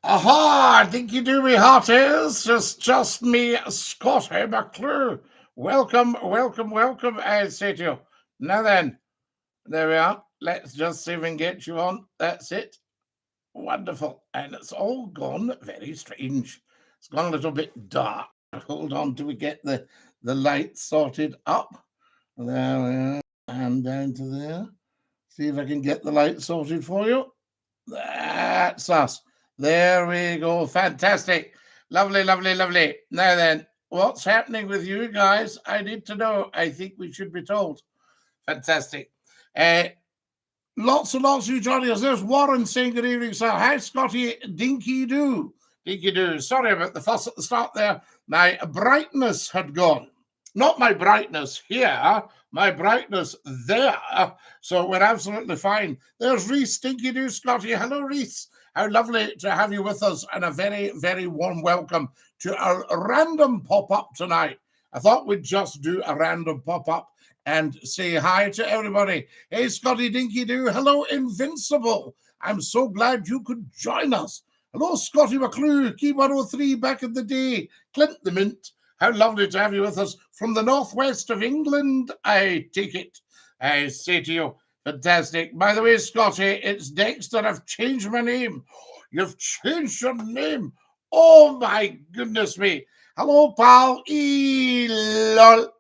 Aha! Dinky-Doo, me hearties. Just me, Scottie McCLUE. Welcome, welcome, welcome, I say to you. Now then, there we are. Let's just see if we can get you on. That's it. Wonderful. And it's all gone very strange. It's gone a little bit dark. Hold on till we get the light sorted up. There we are. And down to there. See if I can get the light sorted for you. That's us. There we go. Fantastic. Lovely, lovely, lovely. Now then, what's happening with you guys? I need to know. I think we should be told. Fantastic. Lots and lots of you joining us. There's Warren saying good evening, sir. Hi, Scottie. Dinky-Doo. Dinky-Doo. Sorry about the fuss at the start there. My brightness had gone. Not my brightness here, my brightness there. So we're absolutely fine. There's Reese, Dinky-Doo, Scottie. Hello, Reese. How lovely to have you with us, and a very, very warm welcome to our random pop-up tonight. I thought we'd just do a random pop-up and say hi to everybody. Hey, Scottie, Dinky-Doo. Hello, Invincible. I'm so glad you could join us. Hello, Scottie McCLUE, Key 103 back in the day. Clint the Mint. How lovely to have you with us from the northwest of England, I take it. I say to you, fantastic. By the way, Scottie, it's Dexter. I've changed my name. You've changed your name. Oh, my goodness me. Hello, pal. Elol,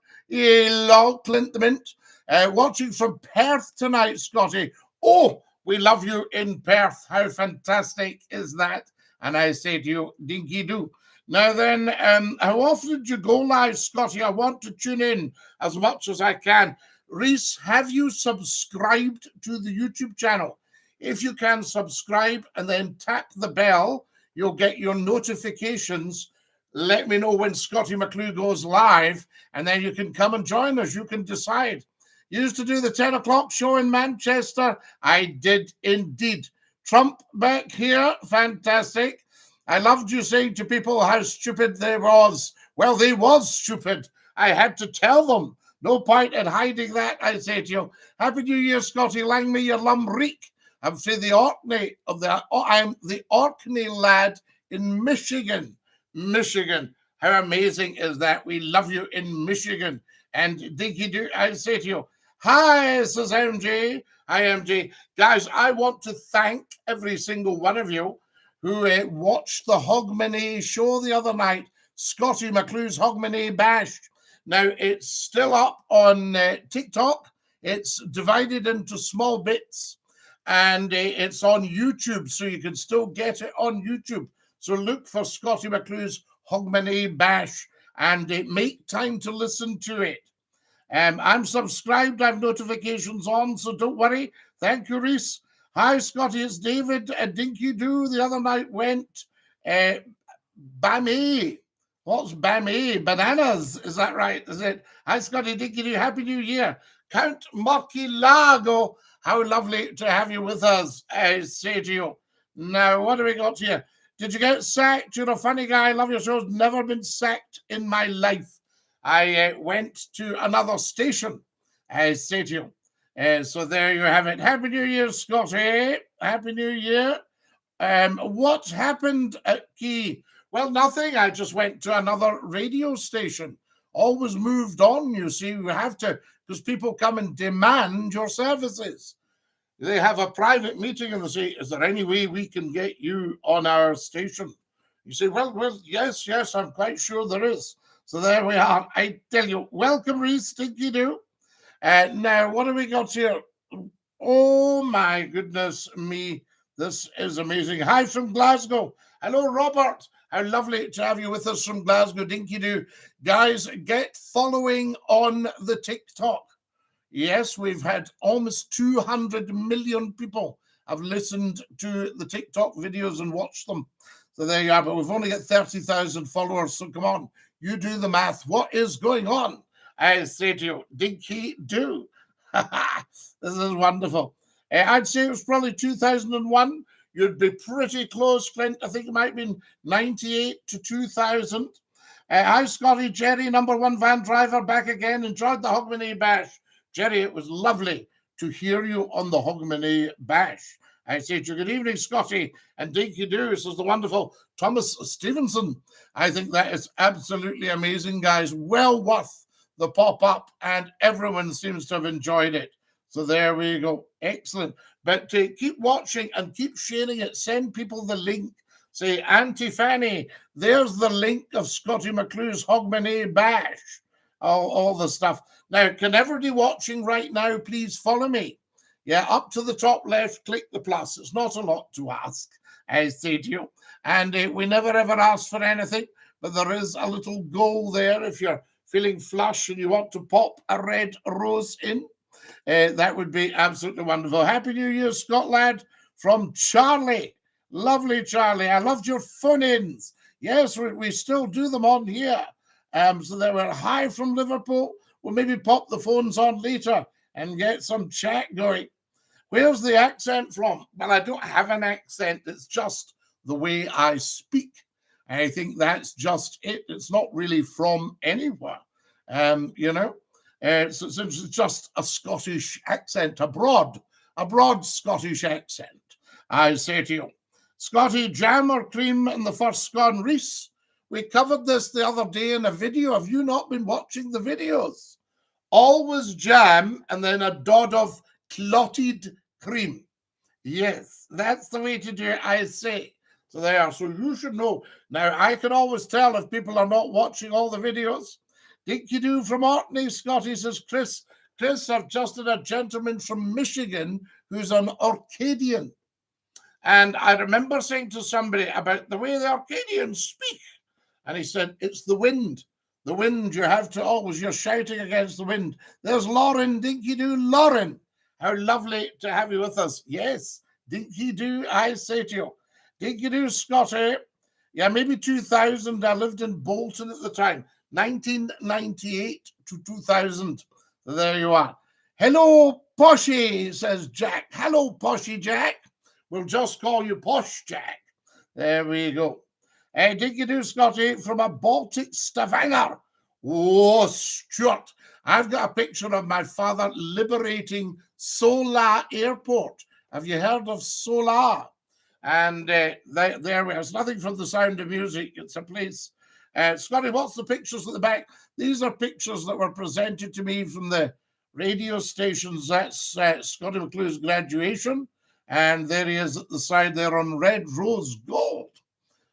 Clint the Mint. Watching from Perth tonight, Scottie. Oh, we love you in Perth. How fantastic is that? And I say to you, Dinky-Doo. Now then, how often did you go live, Scottie? I want to tune in as much as I can. Reese, have you subscribed to the YouTube channel? If you can subscribe and then tap the bell, you'll get your notifications. Let me know when Scottie McCLUE goes live, and then you can come and join us. You can decide. You used to do the 10 o'clock show in Manchester. I did indeed. Trump back here. Fantastic. I loved you saying to people how stupid they was. Well, they was stupid. I had to tell them. No point in hiding that, I say to you. Happy New Year, Scottie. Lang me your lumreek. I'm the Orkney I'm the Orkney lad in Michigan. Michigan. How amazing is that? We love you in Michigan. And Dinky-Doo, I say to you, hi, says MJ. Hi, MJ. Guys, I want to thank every single one of you who watched the Hogmanay show the other night, Scottie McCLUE's Hogmanay Bash. Now, it's still up on TikTok. It's divided into small bits, and it's on YouTube, so you can still get it on YouTube. So look for Scottie McCLUE's Hogmanay Bash, and make time to listen to it. I'm subscribed. I have notifications on, so don't worry. Thank you, Reese. Hi, Scottie, it's David. Dinky-Doo the other night went Bammy. What's Bammy? Bananas. Is that right? Is it? Hi, Scottie, Dinky-Doo. Happy New Year. Count Marquilago. How lovely to have you with us, I say to you. Now, what do we got here? Did you get sacked? You're a funny guy. I love your shows. Never been sacked in my life. I went to another station, I say to you. So there you have it. Happy New Year, Scottie. Happy New Year. What happened at Key? Well, nothing. I just went to another radio station. Always moved on, you see. You have to, because people come and demand your services. They have a private meeting and they say, is there any way we can get you on our station? You say, well, yes, I'm quite sure there is. So there we are. I tell you, welcome, Reese, Dinky-Doo. Now, what have we got here? Oh, my goodness me. This is amazing. Hi from Glasgow. Hello, Robert. How lovely to have you with us from Glasgow, Dinky-Doo. Guys, get following on the TikTok. Yes, we've had almost 200 million people have listened to the TikTok videos and watched them. So there you are. But we've only got 30,000 followers. So come on, you do the math. What is going on? I say to you, Dinky-Doo. This is wonderful. I'd say it was probably 2001. You'd be pretty close, Clint. I think it might have been 98 to 2000. Hi, Scottie. Jerry, #1 van driver, back again. Enjoyed the Hogmanay Bash. Jerry, it was lovely to hear you on the Hogmanay Bash. I say to you, good evening, Scottie and Dinky-Doo, says the wonderful Thomas Stevenson. I think that is absolutely amazing, guys. Well worth the pop-up, and everyone seems to have enjoyed it. So there we go. Excellent. But keep watching and keep sharing it. Send people the link. Say, Auntie Fanny, there's the link of Scottie McClue's Hogmanay Bash. All the stuff. Now, can everybody watching right now please follow me? Yeah, up to the top left, click the plus. It's not a lot to ask, I say to you. And we never ever ask for anything, but there is a little goal there if you're feeling flush and you want to pop a red rose in. That would be absolutely wonderful. Happy New Year, Scotland, from Charlie. Lovely, Charlie. I loved your phone-ins. Yes, we still do them on here. So they were hi from Liverpool. We'll maybe pop the phones on later and get some chat going. Where's the accent from? Well, I don't have an accent. It's just the way I speak. I think that's just it. It's not really from anywhere, you know. It's just a Scottish accent, a broad Scottish accent. I say to you, Scottie, jam or cream in the first scone Reese? We covered this the other day in a video. Have you not been watching the videos? Always jam and then a dot of clotted cream. Yes, that's the way to do it, I say. So there, so you should know. Now, I can always tell if people are not watching all the videos. Dinky-Doo from Orkney, Scottie, says, Chris, I've just had a gentleman from Michigan who's an Orcadian. And I remember saying to somebody about the way the Orcadians speak. And he said, it's the wind. The wind, you have to always, you're shouting against the wind. There's Lauren, Dinky-Doo, Lauren. How lovely to have you with us. Yes, Dinky-Doo, I say to you. Dinky-Doo, Scottie. Yeah, maybe 2000. I lived in Bolton at the time. 1998 to 2000. So there you are. Hello, Poshy, says Jack. Hello, Poshy Jack. We'll just call you Posh Jack. There we go. Dinky-Doo, Scottie, from a Baltic Stavanger. Oh, Stuart. I've got a picture of my father liberating Sola Airport. Have you heard of Sola? And there we are. It's nothing from The Sound of Music. It's a place. Scottie, what's the pictures at the back? These are pictures that were presented to me from the radio stations. That's Scottie McClue's graduation. And there he is at the side there on red rose gold.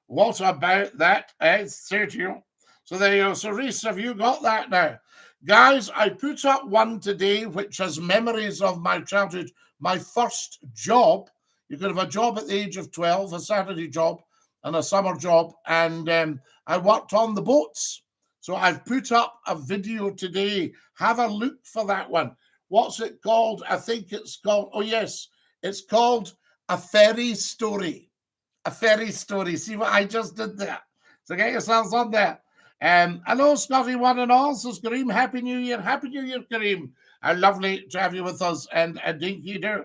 What about that? I say to you. So there you go. So Reese, have you got that now? Guys, I put up one today which has memories of my childhood. My first job. You could have a job at the age of 12, a Saturday job and a summer job. And I worked on the boats. So I've put up a video today. Have a look for that one. What's it called? I think it's called, oh yes, it's called A Ferry Story. A Ferry Story. See what I just did there? So get yourselves on there. Hello, Scottie, one and all. Says Kareem, Happy New Year. Happy New Year, Kareem. Lovely to have you with us. And Dinky-Doo.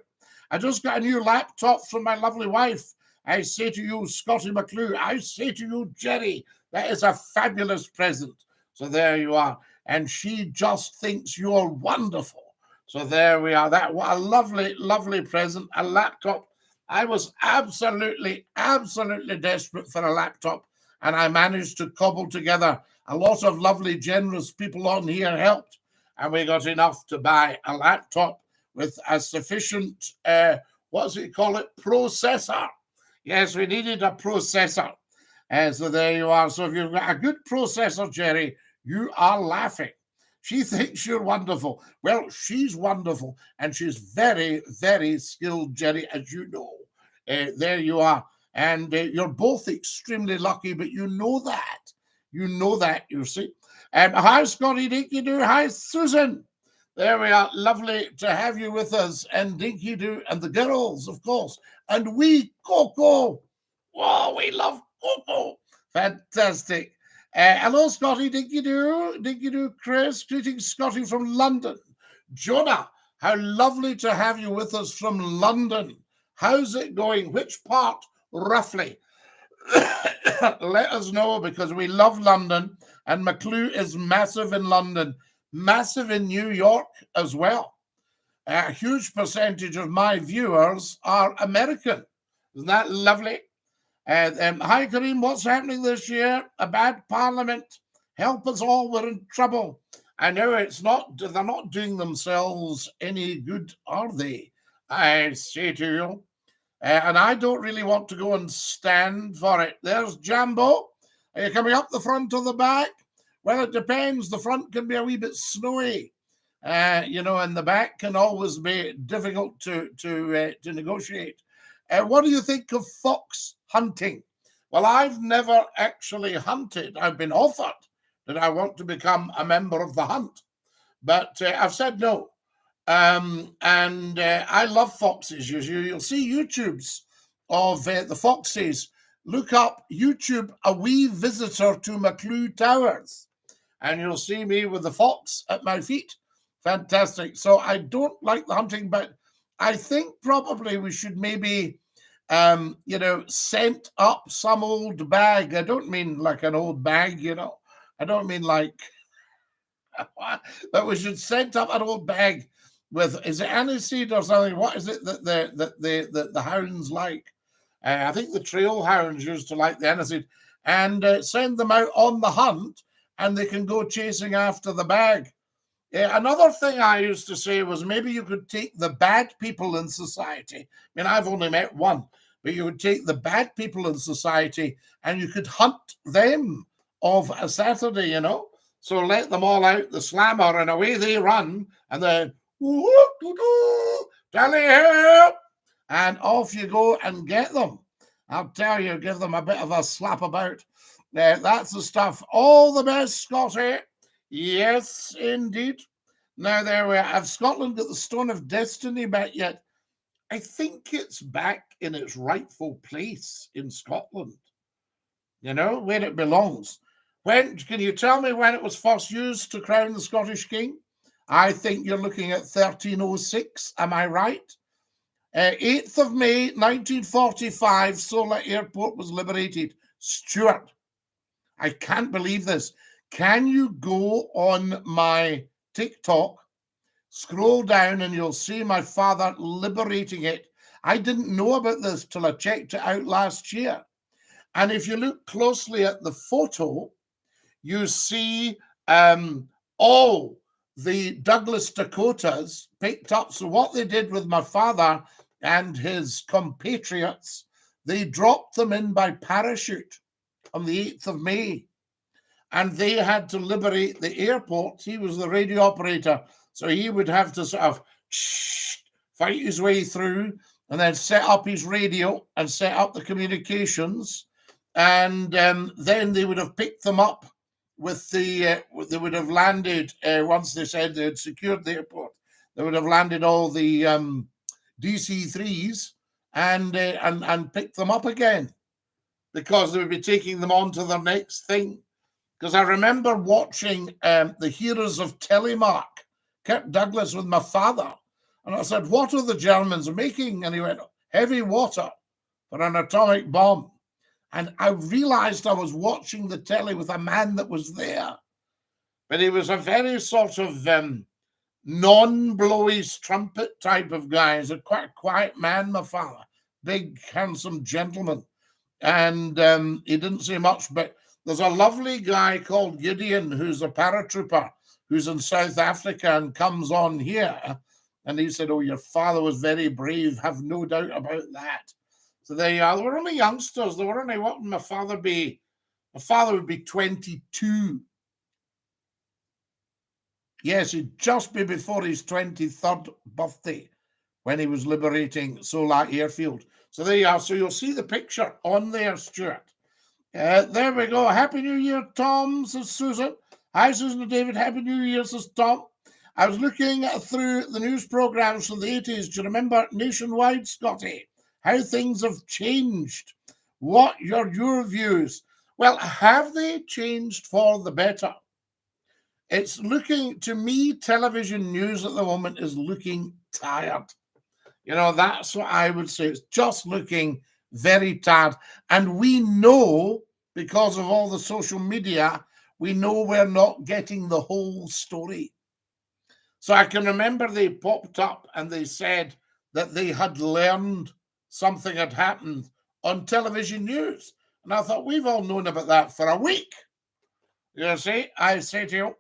I just got a new laptop from my lovely wife. I say to you, Scottie McClue. I say to you, Jerry, that is a fabulous present. So there you are. And she just thinks you're wonderful. So there we are. That what a lovely, lovely present, a laptop. I was absolutely desperate for a laptop, and I managed to cobble together a lot of lovely, generous people on here helped, and we got enough to buy a laptop with a sufficient, processor. Yes, we needed a processor. So there you are. So if you've got a good processor, Jerry, you are laughing. She thinks you're wonderful. Well, she's wonderful, and she's very, very skilled, Jerry, as you know. There you are. And you're both extremely lucky, but you know that. You know that, you see. Hi, Scottie, Dinky-Doo. Hi, Susan. There we are. Lovely to have you with us. And Dinky-Doo and the girls, of course. And we, Coco. Oh, we love Coco. Fantastic. Hello, Scottie, Dinky-Doo. Dinky-Doo, Chris. Greetings, Scottie from London. Jonah, how lovely to have you with us from London. How's it going? Which part, roughly? Let us know, because we love London, and McClue is massive in London, massive in New York as well. A huge percentage of my viewers are American. Isn't that lovely? Hi, Kareem, what's happening this year? A bad parliament. Help us all, we're in trouble. I know it's not, they're not doing themselves any good, are they? I say to you. And I don't really want to go and stand for it. There's Jambo. Are you coming up the front or the back? Well, it depends. The front can be a wee bit snowy. You know, and the back can always be difficult to negotiate. What do you think of fox hunting? Well, I've never actually hunted. I've been offered that I want to become a member of the hunt, but I've said no. I love foxes. You'll see YouTubes of the foxes. Look up YouTube, A Wee Visitor to McClue Towers, and you'll see me with the fox at my feet. Fantastic. So I don't like the hunting, but I think probably we should maybe, you know, scent up some old bag. I don't mean like an old bag, you know. I don't mean like, but we should scent up an old bag with, is it aniseed or something? What is it that the hounds like? I think the trail hounds used to like the aniseed, and send them out on the hunt, and they can go chasing after the bag. Another thing I used to say was maybe you could take the bad people in society. I mean, I've only met one, but you would take the bad people in society and you could hunt them of a Saturday, you know. So let them all out the slammer and away they run, and then tally ho, and off you go and get them. I'll tell you, give them a bit of a slap about. That's the stuff. All the best, Scottie. Yes, indeed. Now there we are. Have Scotland got the Stone of Destiny back yet? I think it's back in its rightful place in Scotland. You know, where it belongs. When can you tell me when it was first used to crown the Scottish king? I think you're looking at 1306. Am I right? 8th of May, 1945, Sola Airport was liberated. Stuart, I can't believe this. Can you go on my TikTok, scroll down, and you'll see my father liberating it. I didn't know about this till I checked it out last year. And if you look closely at the photo, you see all the Douglas Dakotas picked up. So what they did with my father and his compatriots, they dropped them in by parachute on the 8th of May. And they had to liberate the airport. He was the radio operator, so he would have to sort of fight his way through and then set up his radio and set up the communications. And then they would have picked them up with the, they would have landed, once they said they had secured the airport, they would have landed all the DC-3s and picked them up again, because they would be taking them on to their next thing. Because I remember watching the Heroes of Telemark, Kirk Douglas, with my father. And I said, what are the Germans making? And he went, heavy water for an atomic bomb. And I realized I was watching the telly with a man that was there. But he was a very sort of non-blowy trumpet type of guy. He's a quite quiet man, my father. Big, handsome gentleman. And he didn't say much, but there's a lovely guy called Gideon who's a paratrooper who's in South Africa and comes on here. And he said, oh, your father was very brave. Have no doubt about that. So they were only youngsters. They were only, what would my father be? My father would be 22. Yes, he'd just be before his 23rd birthday when he was liberating Sola Airfield. So there you are. So you'll see the picture on there, Stuart. There we go. Happy New Year, Tom, says Susan. Hi, Susan and David. Happy New Year, says Tom. I was looking through the news programs from the 80s. Do you remember Nationwide, Scottie? How things have changed. What are your views? Well, have they changed for the better? It's looking, to me, television news at the moment is looking tired. You know, that's what I would say. It's just looking very tired. And we know, because of all the social media, we know we're not getting the whole story. So I can remember they popped up and they said that they had learned something had happened on television news. And I thought, we've all known about that for a week. You see, I say to you,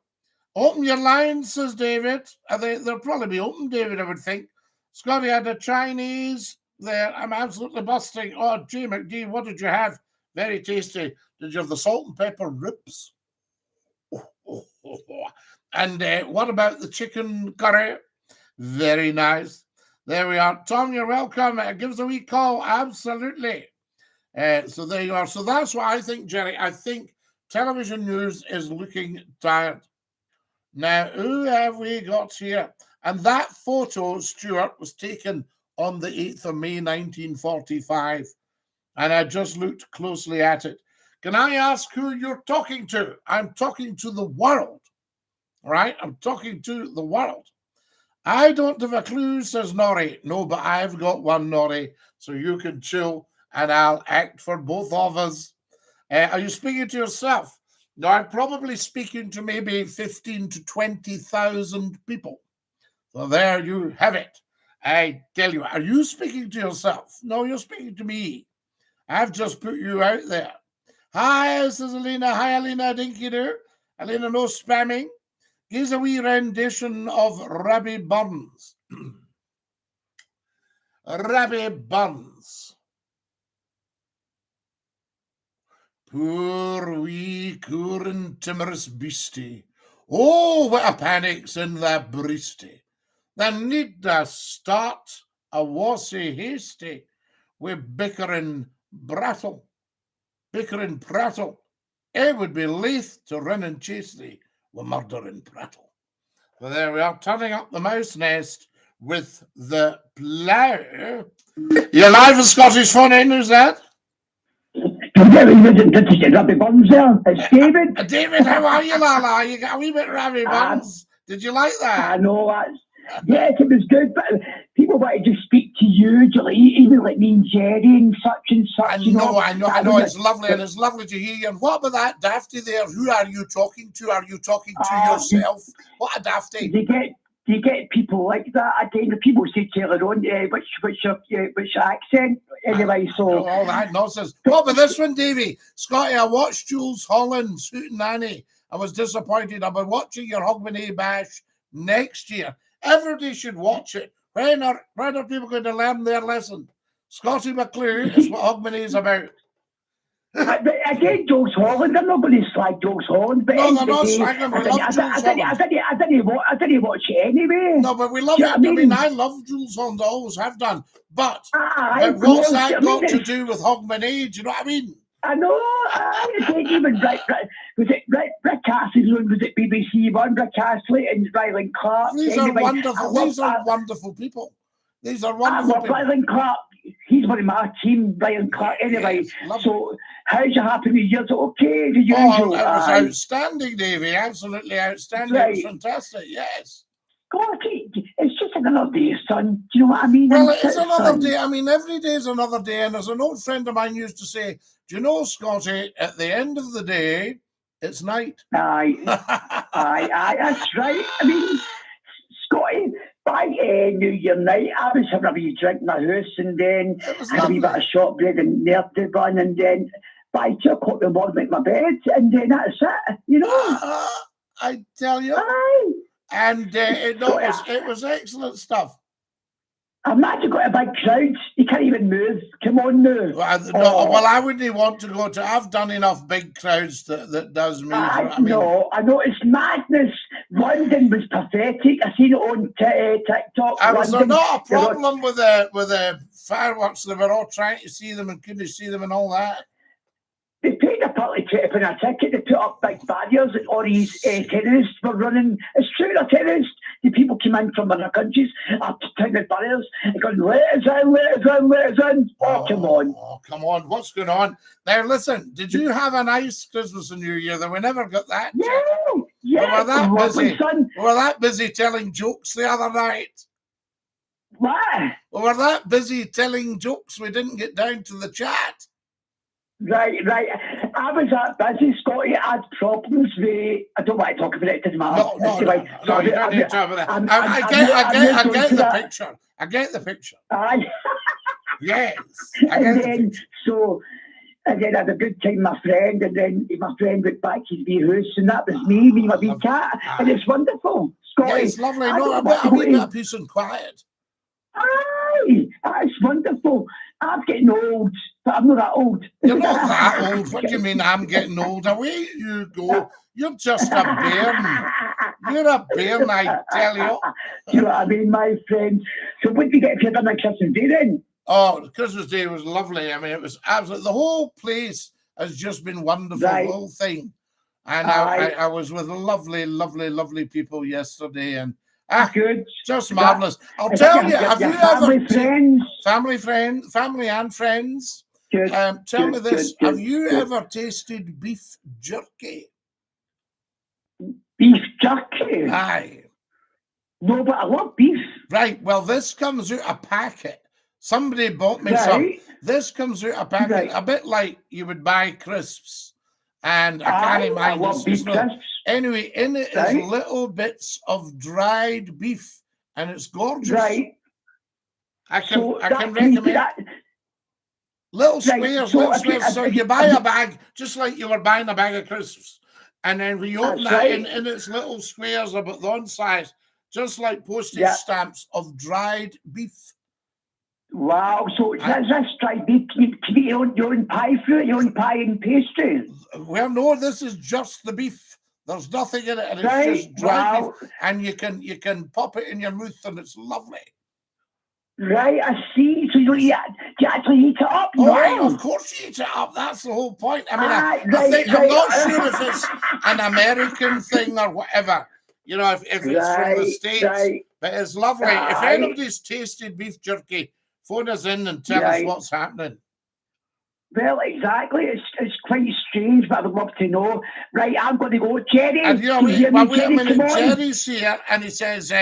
open your lines, says David. They'll probably be open, David, I would think. Scottie had a Chinese there. I'm absolutely busting. Oh, G McD, what did you have? Very tasty. Did you have the salt and pepper ribs? And what about the chicken curry? Very nice. There we are. Tom, you're welcome. Give us a wee call. Absolutely. So there you are. So that's what I think, Jerry. I think television news is looking tired. Now, who have we got here? And that photo, Stuart, was taken on the 8th of May, 1945. And I just looked closely at it. Can I ask who you're talking to? I'm talking to the world, right? I'm talking to the world. I don't have a clue, says Norrie. No, but I've got one, Norrie, so you can chill and I'll act for both of us. Are you speaking to yourself? No, I'm probably speaking to maybe 15 to 20,000 people. So there you have it. I tell you, are you speaking to yourself? No, you're speaking to me. I've just put you out there. Hi, this is Alina. Hi, Alina, DINky-DOO. Alina, no spamming. Here's a wee rendition of Robbie Burns. Robbie Burns. Poor wee coorin' timorous beastie. Oh, what a panic's in that breastie. The need to start a wassy hasty with bickering brattle. Bickering prattle. I would be loath to run and chase thee with murder and prattle. So there we are, turning up the mouse nest with the plough. You're live with Scottish Phone In, who's that? Robbie Burns there. It's David. David, how are you, Lala? You got a wee bit Robbie Burns. Did you like that? I know that. Yes, it was good, but people wanted to speak to you, even like me and Jerry and such and such. I know. It's lovely, and it's lovely to hear you. And what about that Dafty there? Who are you talking to? Are you talking to yourself? What a Dafty! Do you get people like that again? The people say Taylor on which accent anyway. So all that nonsense. What about this one, Davey? Scottie, I watched Jules Holland's Hoot and Nanny. I was disappointed. I've been watching your Hogmanay Bash next year. Everybody should watch it. When are people going to learn their lesson? SCOTTIE McCLUE is what Hogmanay is about. Again, Jules Holland. I'm not going to slag Jules Holland, but no, they're not slagging. We love Jules Holland. I didn't watch it anyway. No, but we love it. I mean, I love Jules Holland. I always have done. But what's that got to do with Hogmanay? Do you know what I mean? I know. I even Rick Astley was at BBC One. Rick Astley and Ryland Clark. These are wonderful. These are wonderful people. These are wonderful. I love Ryland Clark. He's one of my team, Ryland Clark. Anyway, yes, so how's your Happy New Year? Okay, the usual. Oh, it was outstanding, Davey. Absolutely outstanding. Right. It was fantastic. Yes. God, it's just another day, son. Do you know what I mean? Well, it's another day. I mean, every day is another day. And as an old friend of mine used to say, do you know, Scottie, at the end of the day, it's night. Aye, that's right. I mean, Scottie, by New Year night, I was having a wee drink in my house and then had a wee bit of shortbread and nerdy bun, and then by 2 o'clock in the morning, make my bed, and then that's it, you know. I tell you. Aye. And it was excellent stuff. I'm not to go to big crowds. You can't even move. Come on now. Well, I wouldn't want to go to. I've done enough big crowds that does me. I know it's madness. London was pathetic. I seen it on TikTok. Was there not a problem with the fireworks? They were all trying to see them and couldn't see them and all that. They paid a partly £20 a ticket. They put up big barriers and all these terrorists were running. It's true, they're terrorists. The people came in from other countries up to town with barriers and going, let us in, let us in, let us in. Oh, come on. Oh, come on. What's going on? Now, listen, did you have a nice Christmas and New Year? That we never got that. Yeah. We were that busy telling jokes the other night. What? We were that busy telling jokes we didn't get down to the chat. Right. I was that busy, Scottie. I had problems with. I don't want to talk about it. It doesn't matter. No, you don't need to talk about that. I get the picture. I get the picture. Aye. Yes. And then I had a good time with my friend, and then my friend went back to his wee house, and that was me my wee cat, and it's wonderful, Scottie. Yeah, it's lovely. No, a bit of peace and quiet. Aye, that's wonderful. I'm getting old, but I'm not that old. You're not that old. What do you mean I'm getting old? Away you go. You're just a bairn. You're a bairn, I tell you. Do you know what I mean, my friend? So what did you get if you done on Christmas Day then? Oh, Christmas Day was lovely. I mean, it was absolutely, the whole place has just been wonderful, the whole thing. And I was with lovely people yesterday, and good, just marvelous. I'll tell you, have you ever family and friends? Good. Tell me this: have you ever tasted beef jerky? Beef jerky? Aye. No, but I love beef. Right. Well, this comes out a packet. Somebody bought me some. This comes out a packet, a bit like you would buy crisps, and I can't mind. I love beef crisps. Anyway, in it is little bits of dried beef, and it's gorgeous. Right. I can recommend little squares, So you buy a bag, just like you were buying a bag of crisps, and then we open that in its little squares about one size, just like postage stamps of dried beef. Wow, so that's dried beef. Can you eat your own pie fruit, your own pie and pastry? Well, no, this is just the beef. There's nothing in it, and it's just dried beef, and you can pop it in your mouth, and it's lovely. Right, I see. So you actually eat it up? Oh, of course you eat it up. That's the whole point. I mean, I'm not sure if it's an American thing or whatever. You know, if it's from the States, but it's lovely. If anybody's tasted beef jerky, phone us in and tell us what's happening. Well, exactly. It's quite strange, but I would love to know. Right, I'm going to go. Jerry, and wait a minute. Jerry's here, and he says,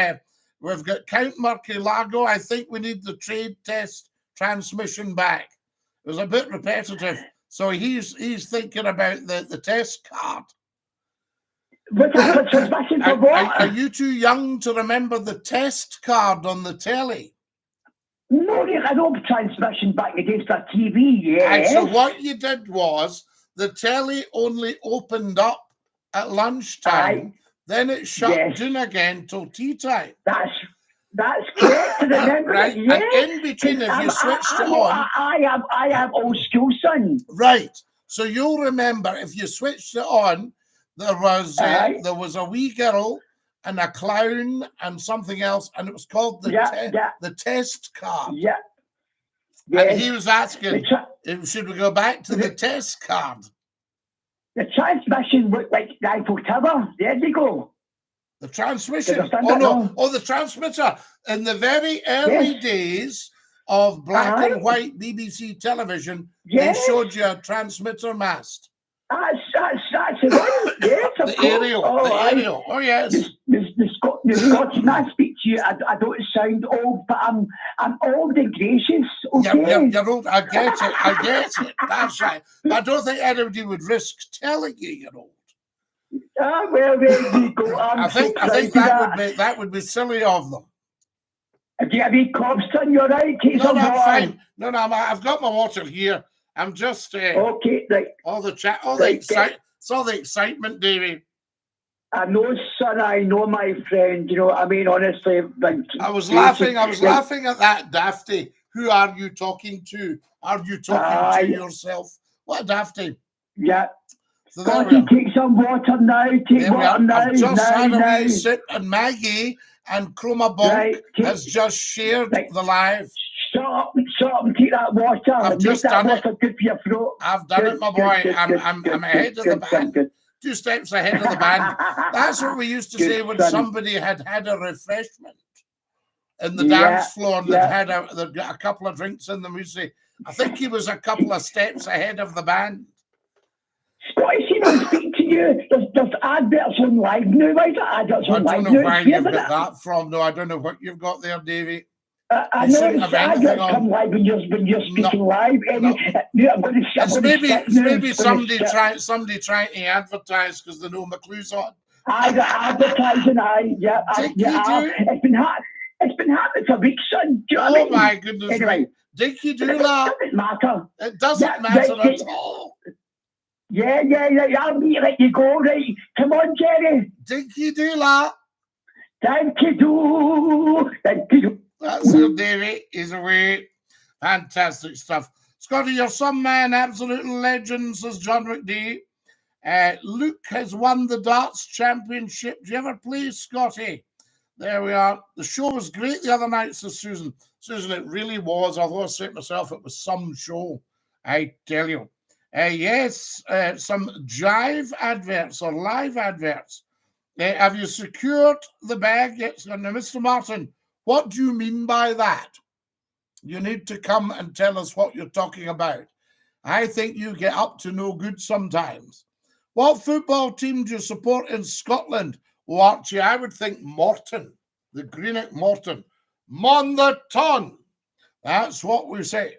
we've got Count Murcielago. I think we need the trade test transmission back. It was a bit repetitive. So he's thinking about the test card. Are you too young to remember the test card on the telly? No, I know transmission back against that TV, yes. So what you did was the telly only opened up at lunchtime, then it shut down again till tea time. That's correct. Right, and in between, if you switched it on, I have old school, son. Right, so you'll remember if you switched it on, there was a wee girl and a clown and something else, and it was called the test card. Yeah. And he was asking, should we go back to the test card? The transmission looked like the Eiffel Tower. There you go. The transmission? The transmitter. In the very early days of black and white BBC television, they showed you a transmitter mast. That's the one. Yes, of course. The aerial. Oh, yes. The Scottish, I speak to you. I don't sound old, but I'm old and gracious. Okay? You're old. I get it. That's right. I don't think anybody would risk telling you you're old. Well, there you go. I think that would be silly of them. Do you have any coughs, son? You're right. No, I'm fine. No, I've got my water here. I'm just okay, right. All the chat, it's all the excitement, Davey. I know, son. I know, my friend. You know, I mean, honestly, I was laughing at that, Dafty. Who are you talking to? Are you talking to yourself? What, Dafty? Yeah. So take some water now. Take water now. I've just had a wee sip, and Maggie and Chroma Bonk has just shared the live. Shut up and take that water. I've just done it. Good for your throat. I've done it, my boy. I'm ahead of the band. 2 steps ahead of the band. That's what we used to say when somebody had a refreshment in the dance floor and they'd got a couple of drinks in them. We'd say, I think he was a couple of steps ahead of the band. Scottie, I'm speaking to you. There's adverts on live now. Why is it adverts on live now? I don't know where you've got that from. No, I don't know what you've got there, Davey. I You know shouldn't it's, have I anything don't come on. live when you're speaking live. No. I'm going to It's maybe somebody try. trying to advertise because they know McClue's on. I got advertising. Dinky-Doo. It's been happening for weeks, son. Do you know what I Oh mean? my goodness Anyway, me. Dinky-Doo, it doesn't matter. it doesn't Yeah, matter right, at all. Yeah. I'll be let you go, right? Come on, Jerry. Dinky-Doo. DINKY-DOO. DINKY-DOO. That's your Davey. He's away. Fantastic stuff. Scottie, you're some man, absolute legend, says John McD. Luke has won the darts championship. Do you ever play, Scottie? There we are. The show was great the other night, says Susan. Susan, it really was. Although I said myself, it was some show. I tell you. Yes, some jive adverts or live adverts. Have you secured the bag? Yes. Now, Mr. Martin, what do you mean by that? You need to come and tell us what you're talking about. I think you get up to no good sometimes. What football team do you support in Scotland? Well, Archie, I would think Morton, the Greenock Morton. Mon the ton. That's what we say.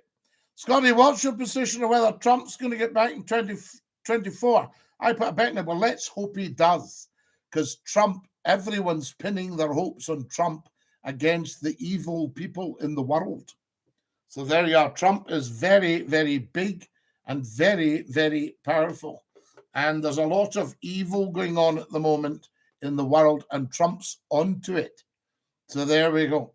Scottie, what's your position on whether Trump's going to get back in 2024? I put a bet in it. Well, let's hope he does. Because Trump, everyone's pinning their hopes on Trump against the evil people in the world. So there you are. Trump is very, very big and very, very powerful. And there's a lot of evil going on at the moment in the world, and Trump's onto it. So there we go.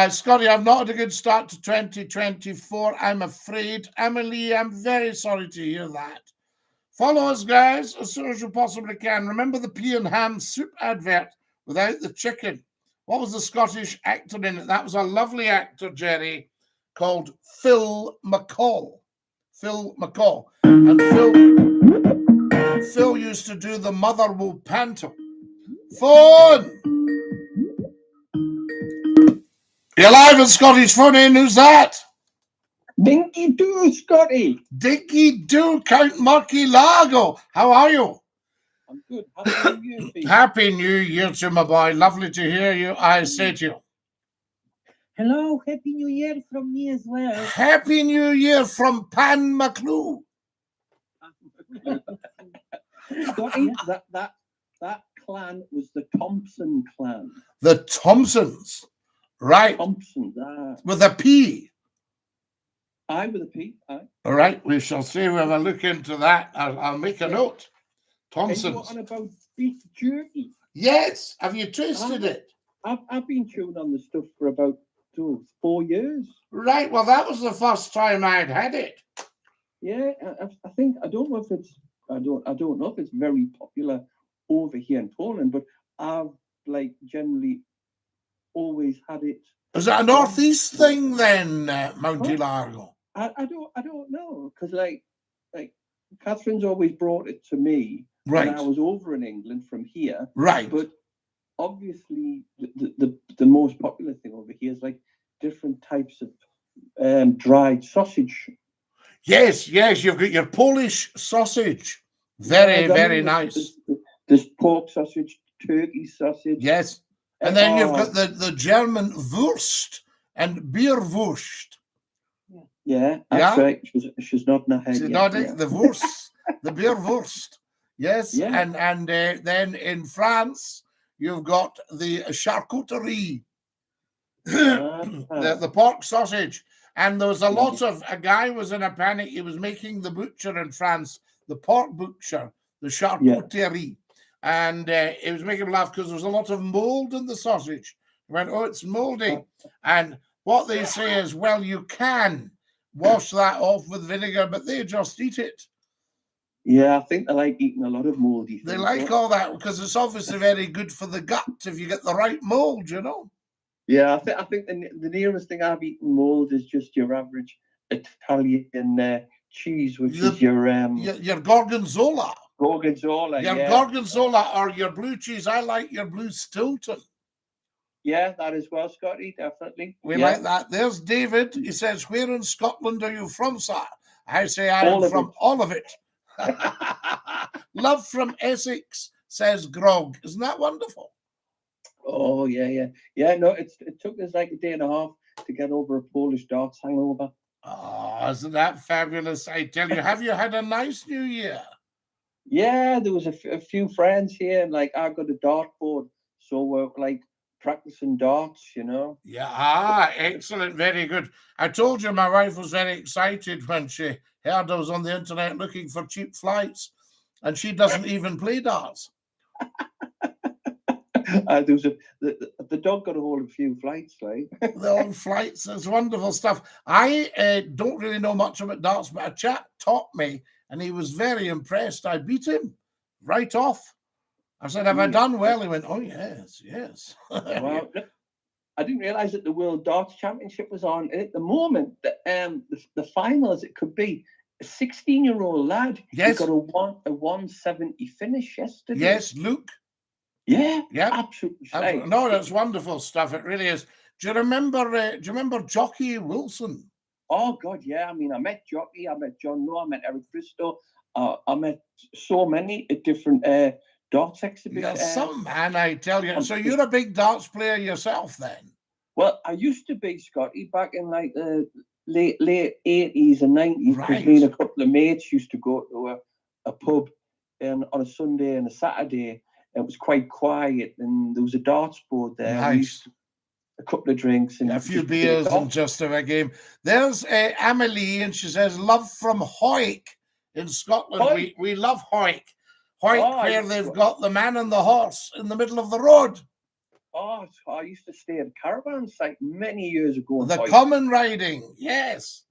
Scottie, I've not had a good start to 2024, I'm afraid. Emily, I'm very sorry to hear that. Follow us, guys, as soon as you possibly can. Remember the pea and ham soup advert without the chicken. What was the Scottish actor in it? That was a lovely actor, Jerry, called Phil McCall. Phil McCall. And Phil used to do the Motherwell panto. Phone! You're live on Scotty's phone in. Who's that? Dinky-Doo, Scottie. Dinky-Doo, Count Murky Largo. How are you? I'm good. Happy New Year, Pete. Happy New Year to my boy. Lovely to hear you. I say to you. Hello, Happy New Year from me as well. Happy New Year from Pan McClue. Scottie, that clan was the Thompson clan. The Thompsons. Right. Thompsons. With a P. I with a P. Aye. All right. We shall see. We'll have a look into that. I'll make a note. Thompsons. And what about beef jerky? Yes. Have you tasted it? I've been chewing on the stuff for about 4 years. Right. Well, that was the first time I'd had it. Yeah, I think I don't know if it's very popular over here in Poland, but I've generally always had it. Is that a northeast thing then, Mounty Largo? I don't know, because like Catherine's always brought it to me. Right. When I was over in England from here. Right. But obviously the most popular thing over here is like different types of dried sausage. Yes, you've got your Polish sausage. Very nice. There's pork sausage, turkey sausage. Yes. And then you've got the German Wurst and Bierwurst. Yeah, that's right. She's nodding her head. She's nodding. The Wurst, the Bierwurst. Yes. Yeah. And then in France, you've got the charcuterie, the pork sausage. And there was a guy was in a panic. He was making the butcher in France, the pork butcher, the charcuterie. And it was making him laugh because there was a lot of mold in the sausage. He went, oh, it's moldy. And what they say is, well, you can wash that off with vinegar, but they just eat it. Yeah, I think they like eating a lot of moldy things. They like all that because it's obviously very good for the gut if you get the right mold, you know. Yeah, I think the nearest thing I've eaten mold is just your average Italian cheese, which is your gorgonzola. Gorgonzola, your gorgonzola or your blue cheese. I like your blue Stilton. Yeah, that as well, Scottie, definitely. We like that. There's David. He says, where in Scotland are you from, sir? I say I am from all of it. Love from Essex, says Grog. Isn't that wonderful? Oh yeah. No, it took us like a day and a half to get over a Polish darts hangover. Oh, isn't that fabulous? I tell you, have you had a nice New Year? Yeah, there was a few friends here, and like I got a dartboard, so we're like practicing darts, you know. Yeah, excellent, very good. I told you my wife was very excited when she heard I was on the internet looking for cheap flights, and she doesn't even play darts. There was the dog got a hold of a few flights, like. The old flights, it's wonderful stuff. I don't really know much about darts, but a chap taught me, and he was very impressed. I beat him right off. I said, "Have I done well?" He went, "Oh yes, yes." Well, I didn't realize that the World Darts Championship was on. And at the moment, the finals, it could be a 16-year-old lad. Yes. He got a 170 finish yesterday. Yes, Luke. Yeah. Yeah. Absolutely. No, that's wonderful stuff. It really is. Do you remember Jockey Wilson? Oh God, yeah. I mean, I met Jockey, I met John Lowe, I met Eric Bristow. I met so many at different darts exhibitions. You're some man, I tell you. So you're a big darts player yourself, then? Well, I used to be, Scotty, back in like the late 80s and 90s, because Right. me and a couple of mates used to go to a pub on a Sunday and a Saturday. It was quite quiet, and there was a darts board there. We used Nice. a couple of drinks and A few just play beers and darts. just have a game. There's Amelie, and she says, "Love from Hoyk in Scotland." Hoyk. We love Hoyk. Hoyk, Oh, where they've got the man and the horse in the middle of the road. Oh, I used to stay at a caravan site many years ago. The common riding, yes.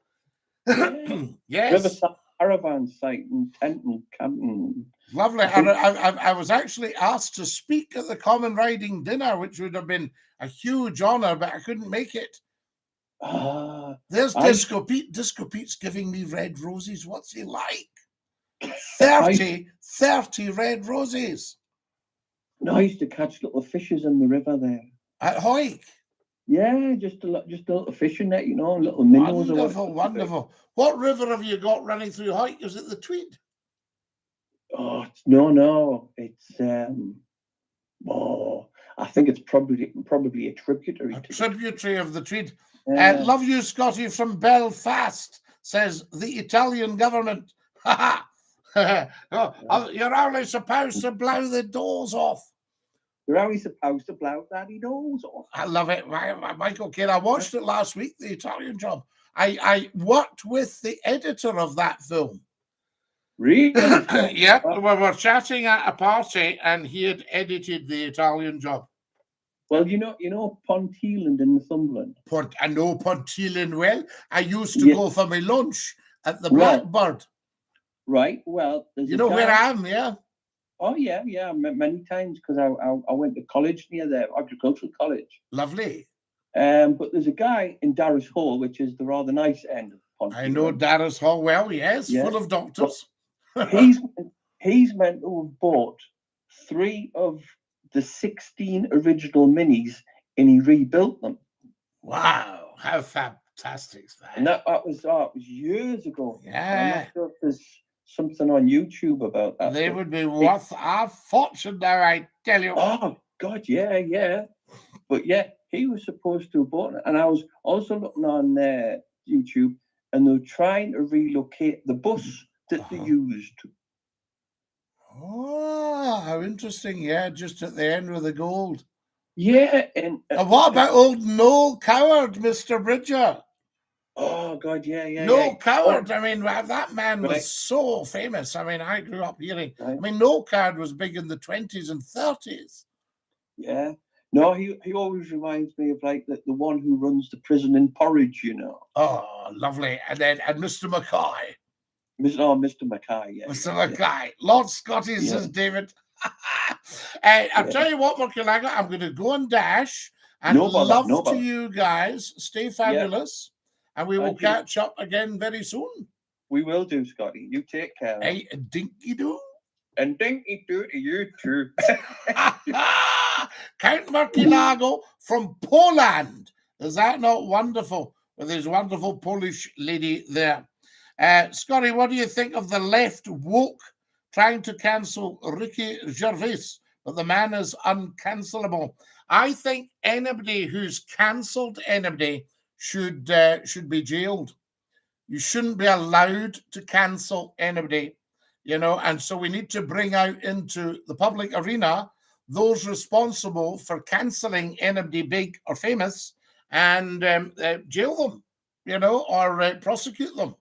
Yeah. Yes. Riverside caravan site and tent and camping. Lovely. And I was actually asked to speak at the common riding dinner, which would have been a huge honor, but I couldn't make it. There's Disco Pete. Disco Pete's giving me red roses. What's he like? 30 red roses. No, I used to catch little fishes in the river there. At Hoyk. Yeah, just a little fishing net, you know, little minnows. Wonderful, wonderful. What river have you got running through Hoyk? Is it the Tweed? Oh, no. It's I think it's probably a tributary. A tributary of the Tweed. Love you, Scottie, from Belfast, says the Italian government. You're only supposed to blow the doors off. You're only supposed to blow daddy doors off. I love it. Michael Kidd, I watched it last week, The Italian Job. I worked with the editor of that film. Really? Yeah, we were chatting at a party, and he had edited The Italian Job. Well, you know Ponteland in Northumberland. I know Ponteland well. I used to go for my lunch at the Blackbird. Right. Well, you know where I am, yeah. Oh yeah. Many times, because I went to college near there, agricultural college. Lovely. But there's a guy in Darras Hall, which is the rather nice end of Ponteland. I know Darras Hall well. Yes, full of doctors. he's meant to have bought 3 of the 16 original minis, and he rebuilt them. Wow, how fantastic is that? And that was years ago. Yeah. I'm not sure if there's something on YouTube about that. They would be worth a fortune now, I tell you. Oh God, yeah. But yeah, he was supposed to have bought it. And I was also looking on YouTube, and they were trying to relocate the bus that they used. Oh, how interesting. Yeah, just at the end with the gold. Yeah. And what about old Noel Coward, Mr. Bridger? Oh, God, yeah. Noel Coward, I mean, that man was so famous. I mean, I grew up hearing. I mean, Noel Coward was big in the 20s and 30s. Yeah. No, he always reminds me of like the one who runs the prison in Porridge, you know. Oh, lovely. And Mr. Mackay. Mr. Mackay, yeah. Mr. Mackay. Lord Scottie, says David. I'll tell you what, Murkilaga, I'm going to go and dash. And love to you guys. Stay fabulous. And we will catch up again very soon. We will do, Scotty. You take care. Hey, dinky-doo. And dinky-doo to you too. Count Murkilago from Poland. Is that not wonderful? With his wonderful Polish lady there. Scotty, what do you think of the left woke trying to cancel Ricky Gervais? But the man is uncancelable. I think anybody who's cancelled anybody should be jailed. You shouldn't be allowed to cancel anybody, you know, and so we need to bring out into the public arena those responsible for cancelling anybody big or famous and jail them, you know, or prosecute them,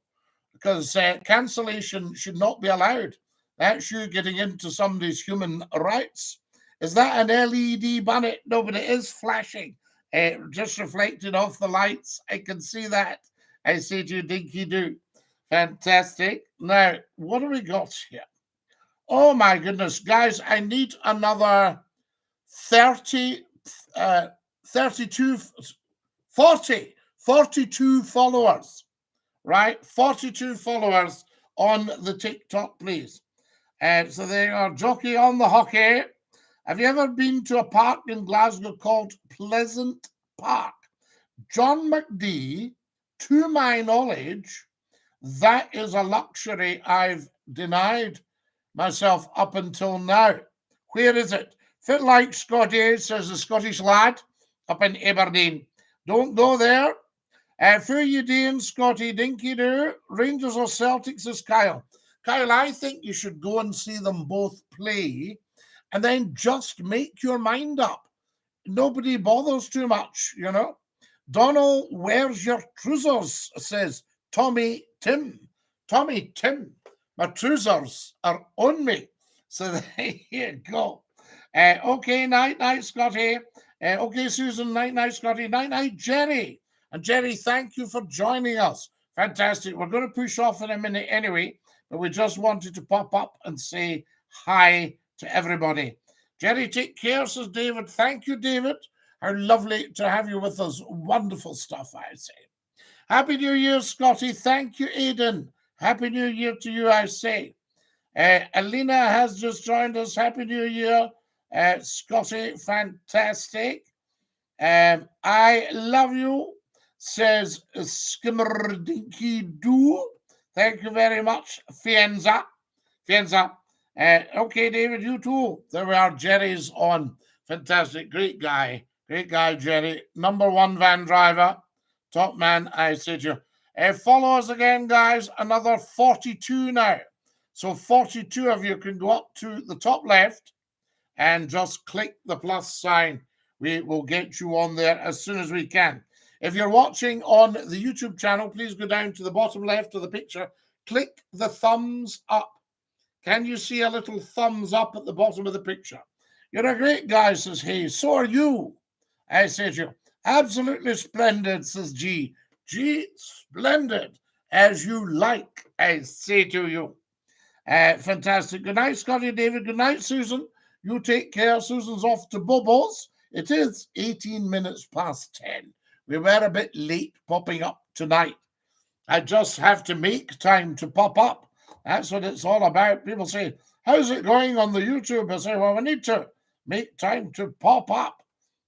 because cancellation should not be allowed. That's you getting into somebody's human rights. Is that an LED bonnet? No, but it is flashing, just reflected off the lights. I can see that. I say to you, Dinky-Doo. Fantastic. Now, what do we got here? Oh, my goodness. Guys, I need another 42 followers, right? 42 followers on the TikTok, please. So they are jockey on the hockey. Have you ever been to a park in Glasgow called Pleasant Park? John McDee, to my knowledge, that is a luxury I've denied myself up until now. Where is it? Fit like Scottie, says the Scottish lad up in Aberdeen. Don't go there. Who are you doing, Scottie? Dinky-Doo? Rangers or Celtics, says Kyle. Kyle, I think you should go and see them both play and then just make your mind up. Nobody bothers too much, you know. Donald, where's your trousers, says Tommy Tim. Tommy Tim, my trousers are on me. So there you go. Okay, night, Scottie. Okay, Susan, night, Scottie. Night, Jerry. And Jerry, thank you for joining us. Fantastic. We're going to push off in a minute anyway, but we just wanted to pop up and say hi to everybody. Jerry, take care, says David. Thank you, David. How lovely to have you with us. Wonderful stuff, I say. Happy New Year, Scottie. Thank you, Aidan. Happy New Year to you, I say. Alina has just joined us. Happy New Year, Scottie. Fantastic. I love you, says Skimmer Dinky-Doo. Thank you very much, Fienza. Okay, David, you too. There we are. Jerry's on. Fantastic. Great guy, Jerry. #1 van driver. Top man, I say to you. Follow us again, guys. Another 42 now. So 42 of you can go up to the top left and just click the plus sign. We will get you on there as soon as we can. If you're watching on the YouTube channel, please go down to the bottom left of the picture. Click the thumbs up. Can you see a little thumbs up at the bottom of the picture? You're a great guy, says Hayes. So are you. I say to you, absolutely splendid, says G. G, splendid, as you like, I say to you. Fantastic. Good night, Scottie, David. Good night, Susan. You take care. Susan's off to Bubbles. It is 18 minutes past 10. We were a bit late popping up tonight. I just have to make time to pop up. That's what it's all about. People say, how's it going on the YouTube? I say, well, we need to make time to pop up.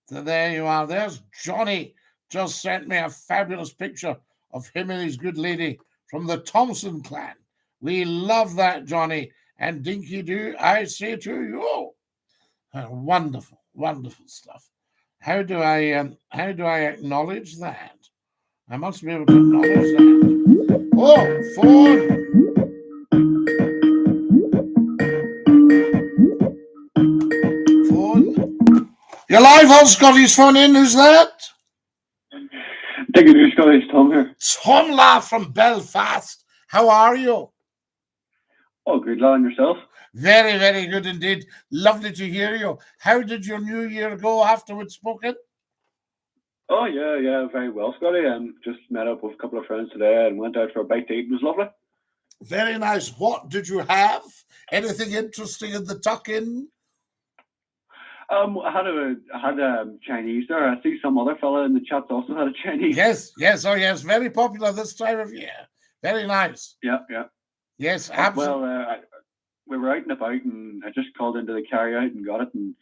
So there you are. There's Johnny. Just sent me a fabulous picture of him and his good lady from the Thompson clan. We love that, Johnny. And Dinky-Doo, I say to you, wonderful, wonderful stuff. How do I acknowledge that? I must be able to acknowledge that. Oh, phone. You're live on Scottie's phone in. Who's that? Dinky-Doo, Scottie, Tom here. Tom Laugh from Belfast. How are you? Oh, good lad, and yourself? Very, very good indeed. Lovely to hear you. How did your new year go after we'd spoken? Oh, yeah, very well, Scottie. Just met up with a couple of friends today and went out for a bite to eat. It was lovely. Very nice. What did you have? Anything interesting in the tuck-in? I had Chinese there. I see some other fella in the chat also had a Chinese. Yes. Oh, yes. Very popular this time of year. Very nice. Yeah. Yes, absolutely. Well, we were out and about, and I just called into the carry-out and got it, and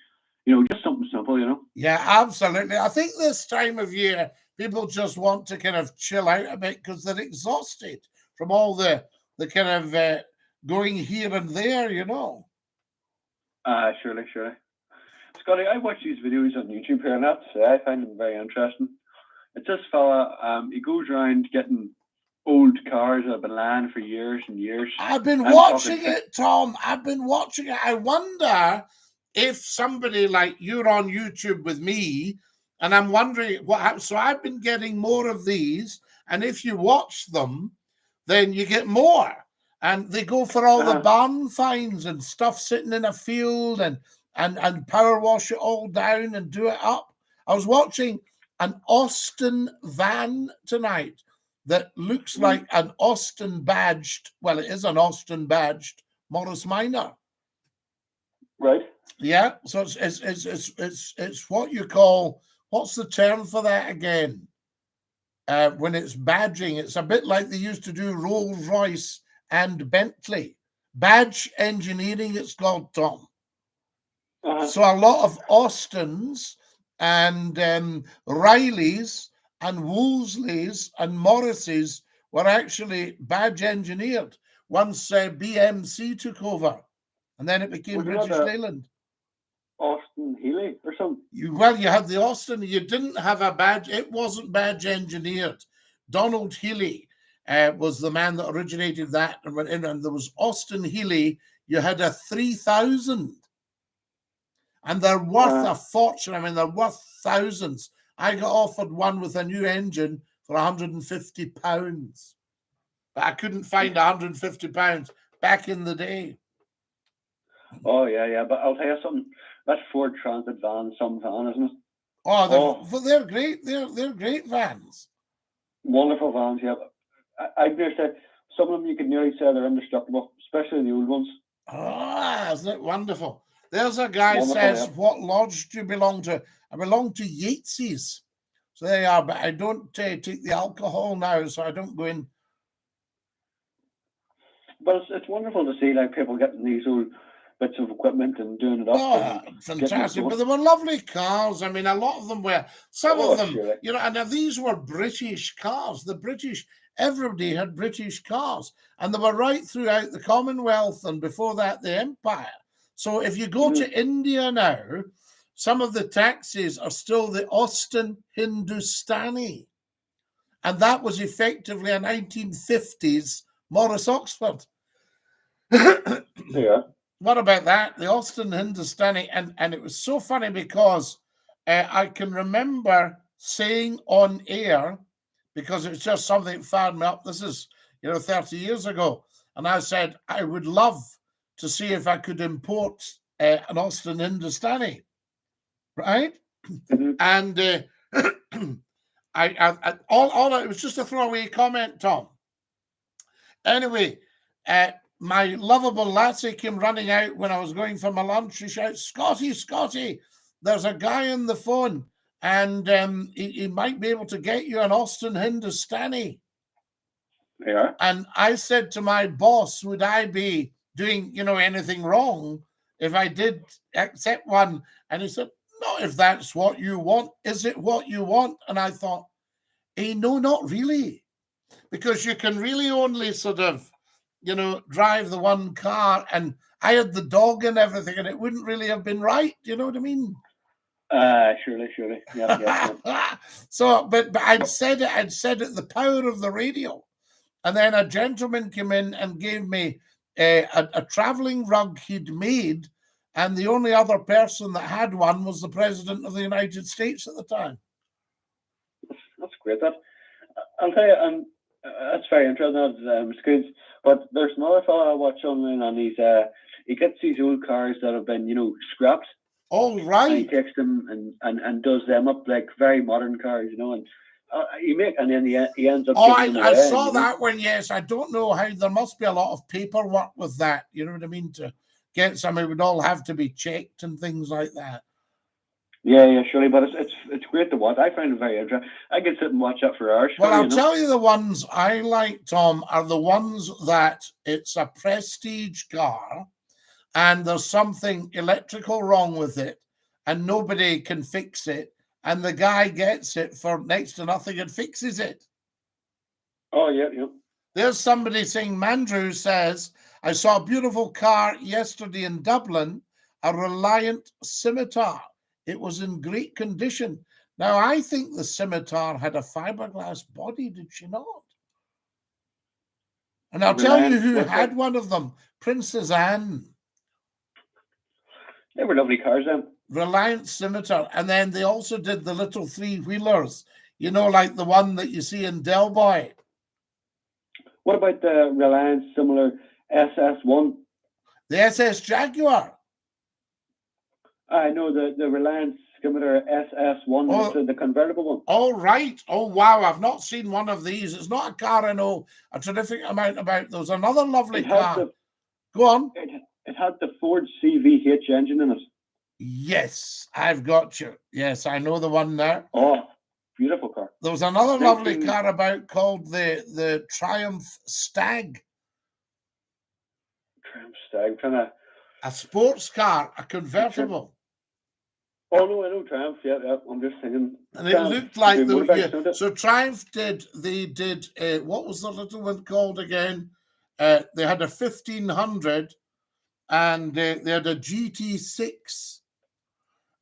just something simple, Yeah, absolutely. I think this time of year, people just want to kind of chill out a bit because they're exhausted from all the kind of going here and there, Surely. Scotty, I watch these videos on YouTube here, and I find them very interesting. It's this fella, he goes around getting old cars that have been lying for years and years. I've been watching it, Tom. I've been watching it. I wonder if somebody like you're on YouTube with me, and I'm wondering what happens. So I've been getting more of these, and if you watch them, then you get more. And they go for all the barn finds and stuff sitting in a field and power wash it all down and do it up. I was watching an Austin van tonight that looks like an Austin badged, well, it is an Austin badged Morris Minor. Right. Yeah. So it's what you call, what's the term for that again? When it's badging, it's a bit like they used to do Rolls Royce and Bentley. Badge engineering, it's called, Tom. So a lot of Austins and Rileys and Wolseleys and Morrises were actually badge engineered once BMC took over, and then it became British Leyland. Austin Healey or something? You had the Austin. You didn't have a badge. It wasn't badge engineered. Donald Healey was the man that originated that. And there was Austin Healey. You had a 3000. And they're worth a fortune. I mean, they're worth thousands. I got offered one with a new engine for £150. But I couldn't find £150 back in the day. Oh, yeah. But I'll tell you something. That Ford Transit van, some van, isn't it? But they're great. They're great vans. Wonderful vans, yeah. I'd near say some of them you could nearly say they're indestructible, especially the old ones. Isn't it wonderful? There's a guy says, what lodge do you belong to? I belong to Yates's. So there you are, but I don't take the alcohol now, so I don't go in. But it's wonderful to see like people getting these old bits of equipment and doing it up. Fantastic. But they were lovely cars. I mean, a lot of them were, some of them, you know, and these were British cars. Everybody had British cars. And they were right throughout the Commonwealth and before that, the Empire. So if you go to India now, some of the taxis are still the Austin Hindustani. And that was effectively a 1950s Morris Oxford. Yeah. What about that? The Austin Hindustani. And it was so funny because I can remember saying on air, because it's just something that fired me up. This is, 30 years ago. And I said, I would love to see if I could import an Austin Hindustani, right? And it was just a throwaway comment, Tom. Anyway, my lovable lassie came running out when I was going for my lunch. She shouts, Scottie, there's a guy on the phone, and he might be able to get you an Austin Hindustani. Yeah. And I said to my boss, would I be doing, anything wrong if I did accept one? And he said, no, if that's what you want. Is it what you want? And I thought, no, not really. Because you can really only sort of, drive the one car. And I had the dog and everything, and it wouldn't really have been right. You know what I mean? Surely. Yeah. So, but I'd said it, the power of the radio. And then a gentleman came in and gave me a traveling rug he'd made, and the only other person that had one was the President of the United States at the time. That's great. I'll tell you, that's very interesting. But there's another fellow I watch online, and he gets these old cars that have been, scrapped. Oh, right. And he takes them and does them up like very modern cars, and then he ends up. I saw that one. Yes, I don't know how. There must be a lot of paperwork with that. You know what I mean? To get some, it would all have to be checked and things like that. Yeah, surely. But it's great to watch. I find it very interesting. I can sit and watch that for hours. Well, I'll tell you, the ones I like, Tom, are the ones that it's a prestige car, and there's something electrical wrong with it, and nobody can fix it. And the guy gets it for next to nothing and fixes it. Oh, yeah. There's somebody saying, Mandrew says, I saw a beautiful car yesterday in Dublin, a Reliant Scimitar. It was in great condition. Now, I think the scimitar had a fiberglass body, did she not? And I'll tell you who had one of them, Princess Anne. They were lovely cars then. Reliance scimitar. And then they also did the little three-wheelers, you know, like the one that you see in Del Boy. What about the Reliance similar SS1? The SS Jaguar. I know the Reliance Scimitar SS1, the convertible one. Oh, right. Oh, wow. I've not seen one of these. It's not a car I know a terrific amount about. There's another lovely car. Go on. It had the Ford CVH engine in it. Yes, I've got you. Yes, I know the one there. Oh, beautiful car. There was another lovely car about called the Triumph Stag. Triumph Stag. A sports car, a convertible. Oh, no, I know Triumph. Yeah, I'm just thinking. And it looked like so Triumph did, what was the little one called again? They had a 1500 and they had a GT6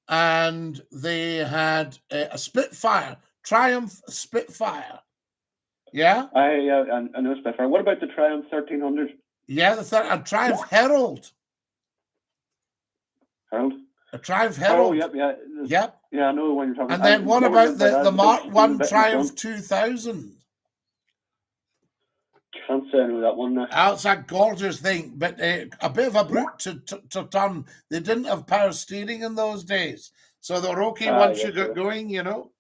and they had a Spitfire, Triumph Spitfire. Yeah? I know Spitfire. What about the Triumph 1300? Yeah, a Triumph Herald. Herald? A Triumph Herald. Oh, yep. Yeah, I know the one you're talking about. And then what about the Mark I Triumph 2000? Can't say I know that one now. Oh, it's a gorgeous thing, but a bit of a brute to turn. They didn't have power steering in those days, so they're okay once you get going, you know.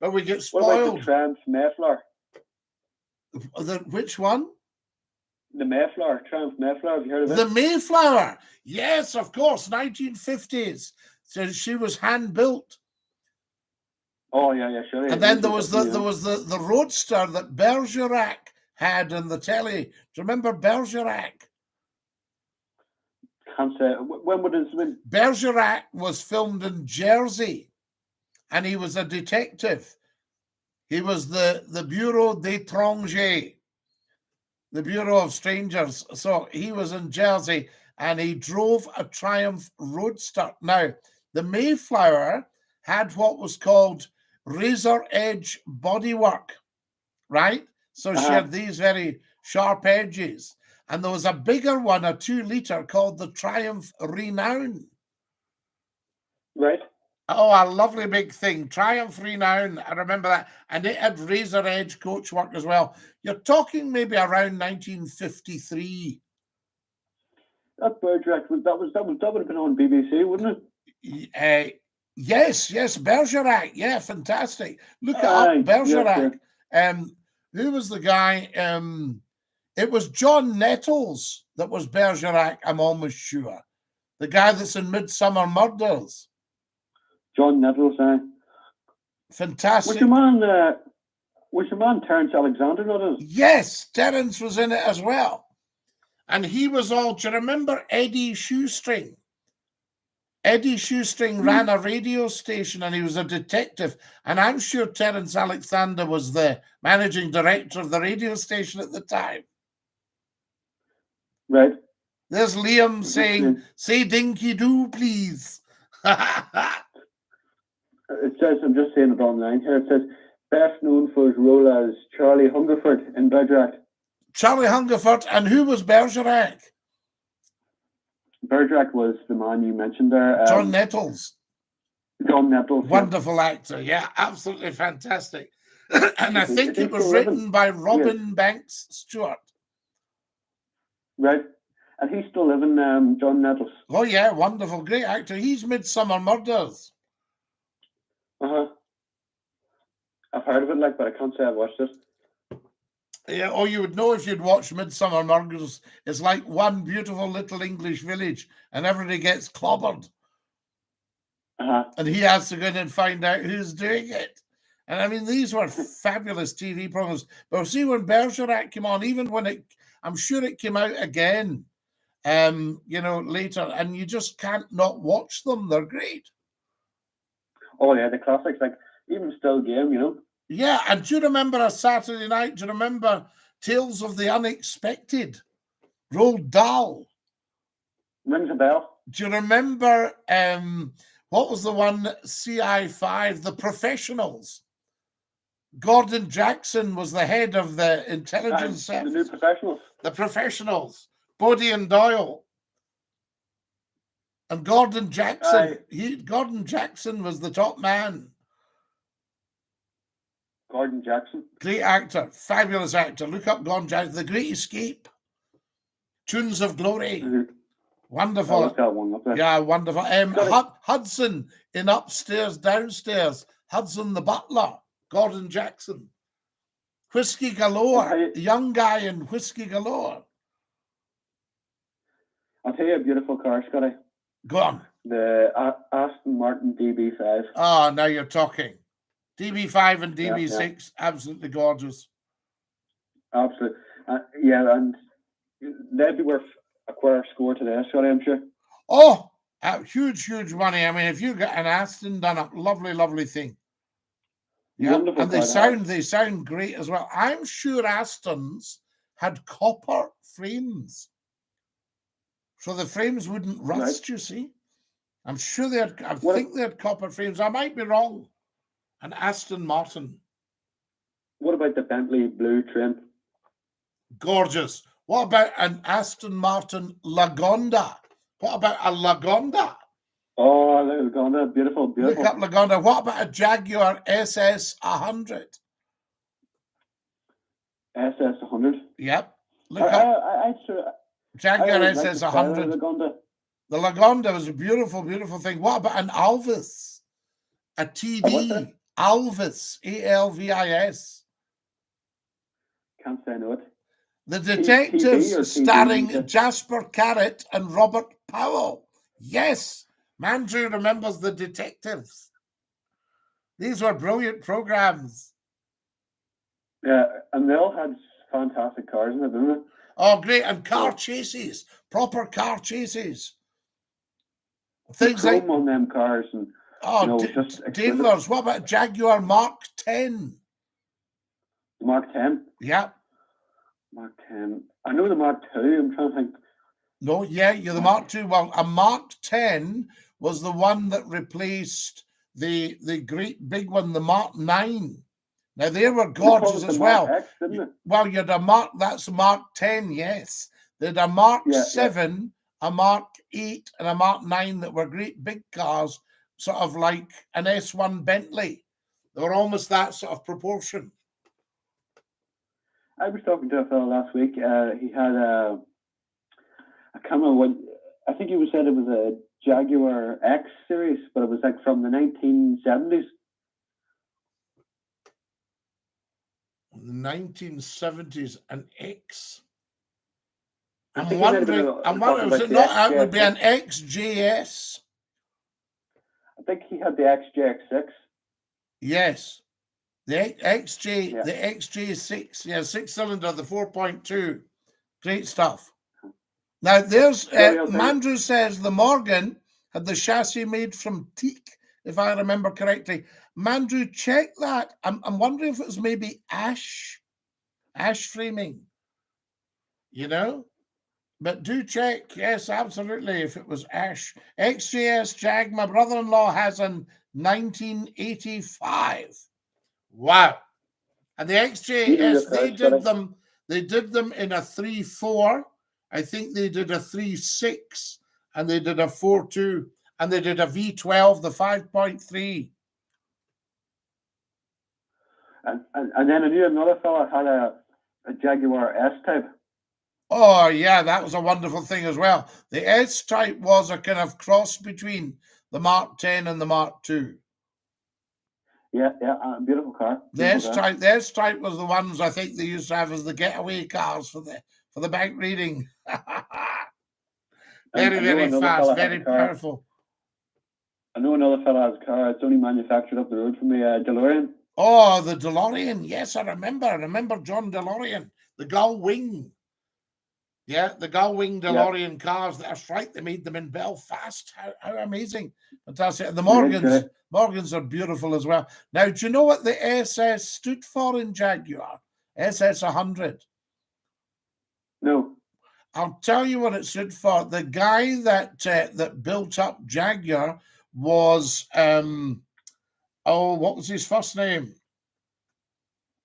But we get spoiled. What about the Triumph Mayflower? Which one? The Mayflower, Triumph Mayflower. Have you heard of it? The Mayflower, yes, of course, 1950s. So she was hand built. Oh yeah, sure. And then there was the Roadster that Bergerac had in the telly. Do you remember Bergerac? Can't say. When would it been? Bergerac was filmed in Jersey, and he was a detective. He was the Bureau d'Étrangers, the Bureau of Strangers. So he was in Jersey, and he drove a Triumph Roadster. Now, the Mayflower had what was called razor edge bodywork, right? So she had these very sharp edges. And there was a bigger one, a 2-liter, called the Triumph Renown. Right. Oh, a lovely big thing. Triumph Renown, I remember that. And it had razor edge coachwork as well. You're talking maybe around 1953. That Bergerac, that would have been on BBC, wouldn't it? Yes, Bergerac. Yeah, fantastic. Look it up, Bergerac. Yeah. Who was the guy? It was John Nettles that was Bergerac, I'm almost sure. The guy that's in Midsummer Murders. John Nettles, fantastic. Was your man Terence Alexander not in it? Yes, Terence was in it as well. And he was all, do you remember Eddie Shoestring? Eddie Shoestring ran a radio station and he was a detective. And I'm sure Terence Alexander was the managing director of the radio station at the time. Right. There's Liam saying, say Dinky-Doo, please. It says, I'm just saying it online here, it says, best known for his role as Charlie Hungerford in Bergerac. Charlie Hungerford, and who was Bergerac? Bergerac was the man you mentioned there. John Nettles. John Nettles. Wonderful actor, yeah, absolutely fantastic. And I think it was written by Robin Banks Stewart. Right. And he's still living, John Nettles. Oh, yeah, wonderful, great actor. He's Midsummer Murders. I've heard of it, but I can't say I've watched it. Yeah, oh, you would know if you'd watched Midsummer Murders. It's like one beautiful little English village, and everybody gets clobbered. And he has to go in and find out who's doing it. And I mean, these were fabulous TV programs. But see, when Bergerac came on, even when I'm sure it came out again, later, and you just can't not watch them. They're great. Oh, yeah, the classics, even Still Game, Yeah, and do you remember a Saturday night? Do you remember Tales of the Unexpected? Roald Dahl. Rings a bell. Do you remember What was the one, CI5, the Professionals? Gordon Jackson was the head of the intelligence The new service. Professionals. The Professionals. Bodie and Doyle. And Gordon Jackson. Gordon Jackson was the top man. Gordon Jackson. Great actor. Fabulous actor. Look up Gordon Jackson. The Great Escape. Tunes of Glory. Wonderful. I'll look that one up there. Yeah, wonderful. Hudson in Upstairs, Downstairs. Hudson the butler. Gordon Jackson. Whiskey Galore. Young guy in Whiskey Galore. I'll tell you a beautiful car, Scotty. Go on. The Aston Martin DB5. Oh, now you're talking. DB5 and DB6, Yeah. absolutely gorgeous. Absolutely. Yeah, and they'd be worth a quarter score today, Scotty, I'm sure. Oh, huge, huge money. I mean, if you get an Aston done up, lovely, lovely thing. Yeah, Wonderful and car they sound great as well. I'm sure Astons had copper frames, so the frames wouldn't rust. Right. You see, I'm sure they had. I think they had copper frames. I might be wrong. An Aston Martin. What about the Bentley blue trim? Gorgeous. What about an Aston Martin Lagonda? What about a Lagonda? Oh, Lagonda, beautiful, beautiful. Look up Lagonda. What about a Jaguar SS 100? SS 100. Yep. Look up I Jaguar like SS the style of 100. Lagonda. The Lagonda was a beautiful, beautiful thing. What about an Alvis? A TD? Alvis. ALVIS. Can't say no. The TV or Detectives TV? starring Jasper Carrot and Robert Powell. Yes. Mandrew remembers The Detectives. These were brilliant programs. Yeah, and they all had fantastic cars in it, didn't they? Oh, great. And car chases. Proper car chases. Things like on them cars and just Daimlers. What about Jaguar Mark 10? Mark 10. Yeah. Mark 10. I know the Mark 2. I'm trying to think. No, yeah, you're the Mark 2. Well, a Mark 10 was the one that replaced the great big one, the Mark 9. Now, they were gorgeous as well. Mark X, didn't it? Well, you had a Mark, that's Mark 10, yes. They had a Mark 7, a Mark 8, and a Mark 9 that were great big cars, sort of like an S1 Bentley. They were almost that sort of proportion. I was talking to a fellow last week. He had a camera. I think he said it was a Jaguar X series, but it was like from the 1970s. The 1970s, an X. I I'm wondering, was it not? It would be an XJS. I think he had the XJX6. Yes. The XJ6, 6-cylinder, the 4.2. Great stuff. Now, there's, Mandrew says the Morgan had the chassis made from teak, if I remember correctly. Mandrew, check that. I'm wondering if it was maybe ash framing, But do check, yes, absolutely, if it was ash. XJS Jag, my brother-in-law has in 1985. Wow. And the XJS, they did them in a 3.4. I think they did a 3.6, and they did a 4.2, and they did a V12, the 5.3. And then I knew another fella had a Jaguar S-Type. Oh, yeah, that was a wonderful thing as well. The S-Type was a kind of cross between the Mark 10 and the Mark 2. Yeah, beautiful car. The S-Type was the ones I think they used to have as the getaway cars for the bank reading. Very, very fast, very powerful. I know another fella has a car. It's only manufactured up the road from me, DeLorean. Oh, the DeLorean. Yes, I remember. I remember John DeLorean, the gull wing. Yeah, the gull wing DeLorean cars. That's right. They made them in Belfast. How amazing. Fantastic. And the Morgans are beautiful as well. Now, do you know what the SS stood for in Jaguar? SS 100. No. I'll tell you what it stood for. The guy that built up Jaguar was what was his first name?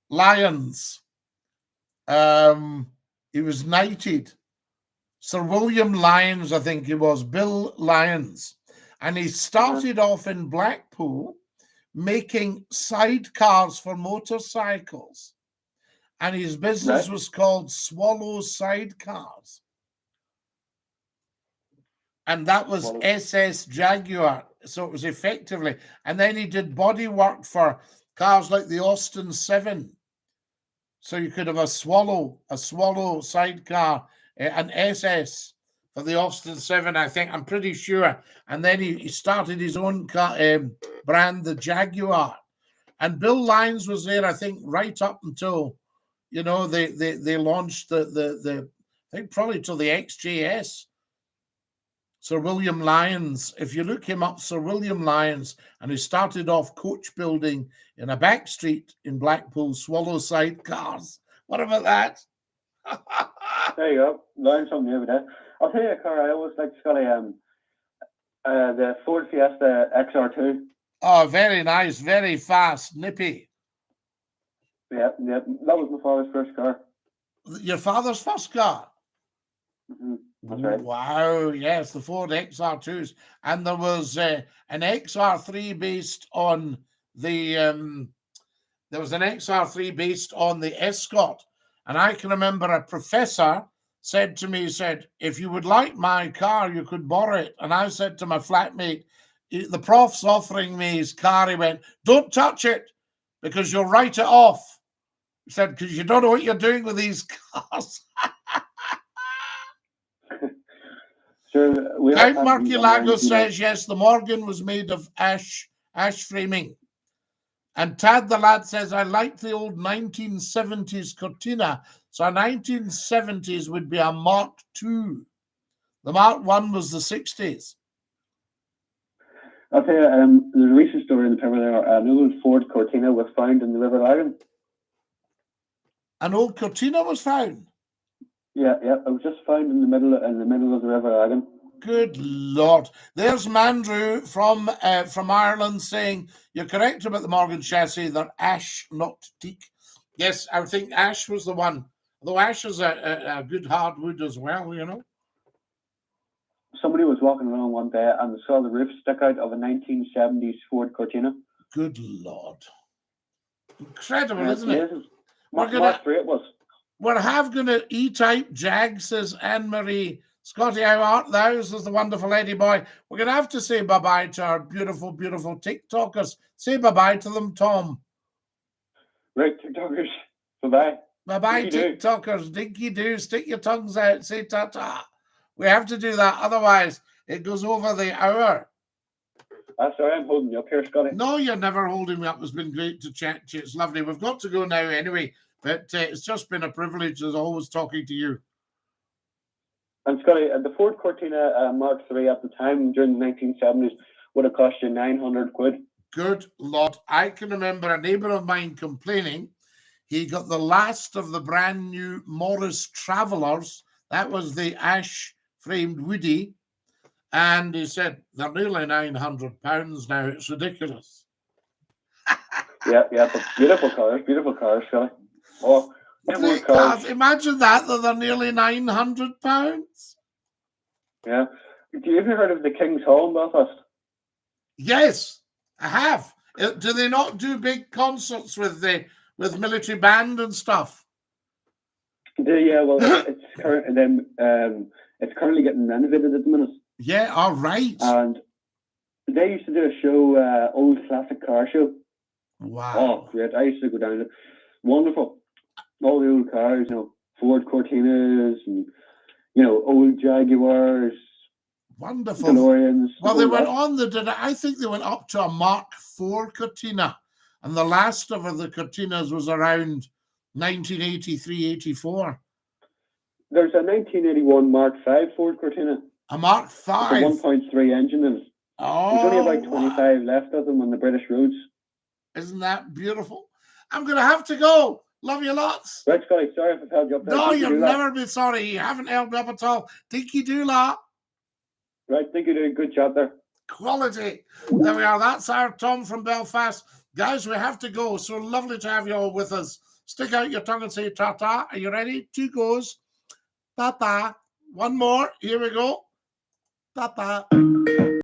Lyons. He was knighted. Sir William Lyons, I think he was, Bill Lyons. And he started off in Blackpool making sidecars for motorcycles. And his business was called Swallow Sidecars. And that was SS Jaguar. So it was effectively. And then he did body work for cars like the Austin 7. So you could have a Swallow sidecar, an SS for the Austin 7, I think. I'm pretty sure. And then he started his own car, brand, the Jaguar. And Bill Lyons was there, I think, right up until, you know, they launched I think probably till the XJS. Sir William Lyons, if you look him up, Sir William Lyons, and he started off coach building in a back street in Blackpool, Swallow Sidecars. What about that? There you go. Learn something every day. I'll tell you a car I always liked, Scotty, the Ford Fiesta XR2. Oh, very nice, very fast, nippy. Yeah, that was my father's first car. Your father's first car? Mm-hmm. That's right. Wow, yes, the Ford XR2s. And there was an XR3 based on the Escort. And I can remember a professor said to me, if you would like my car, you could borrow it. And I said to my flatmate, the prof's offering me his car. He went, don't touch it because you'll write it off. He said, because you don't know what you're doing with these cars. Sure, Count Marcilago says, yes, the Morgan was made of ash framing. And Tad the lad says, I like the old 1970s Cortina. So 1970s would be a Mark II. The Mark I was the 60s. I'll tell you, there's a recent story in the paper there. An old Ford Cortina was found in the River Lagan. An old Cortina was found? Yeah, it was just found in the middle of the River Lagan. Good Lord. There's Mandrew from Ireland saying, you're correct about the Morgan chassis, they're ash, not teak. Yes, I think ash was the one. Although ash is a good hardwood as well, you know. Somebody was walking around one day and they saw the roof stick out of a 1970s Ford Cortina. Good Lord. Incredible, isn't it? Mark III it was. We're going to E-Type Jag, says Anne-Marie. Scotty, how art thou? Says the wonderful Eddie boy. We're going to have to say bye-bye to our beautiful, beautiful TikTokers. Say bye-bye to them, Tom. Right, TikTokers. Bye-bye. Bye-bye, TikTokers. Dinky-Doo. Stick your tongues out. Say ta-ta. We have to do that. Otherwise, it goes over the hour. Sorry, I'm holding you up here, Scotty. No, you're never holding me up. It's been great to chat to you. It's lovely. We've got to go now anyway. But it's just been a privilege as always talking to you. And Scotty, the Ford Cortina Mark III at the time during the 1970s would have cost you 900 quid. Good Lord. I can remember a neighbour of mine complaining he got the last of the brand new Morris Travellers. That was the ash-framed Woody. And he said, they're nearly £900 now. It's ridiculous. yeah, but beautiful cars, Scotty. Oh, imagine that they're nearly £900. Yeah. Do you ever heard of the King's Hall in Belfast? Yes, I have. Do they not do big concerts with military band and stuff? Yeah, well, it's currently getting renovated at the minute. Yeah, all right. And they used to do a show, old classic car show. Wow. Oh, great. I used to go down it. Wonderful. All the old cars, Ford Cortinas and, old Jaguars. Wonderful. DeLoreans. Well, they went on I think they went up to a Mark IV Cortina. And the last of the Cortinas was around 1983, 84. There's a 1981 Mark V Ford Cortina. A Mark V? It's a 1.3 engine in it. Oh, There's only about 25 left of them on the British roads. Isn't that beautiful? I'm going to have to go. Love you lots. Right, Scotty. Sorry if I've held you up there. No, you'll never be sorry. You haven't held me up at all. Dinky-Doo. Right, Dinky-Doo. Good job there. Quality. There we are. That's our Tom from Belfast. Guys, we have to go. So lovely to have you all with us. Stick out your tongue and say ta-ta. Are you ready? 2 goes. Ta-ta. One more. Here we go. Ta-ta.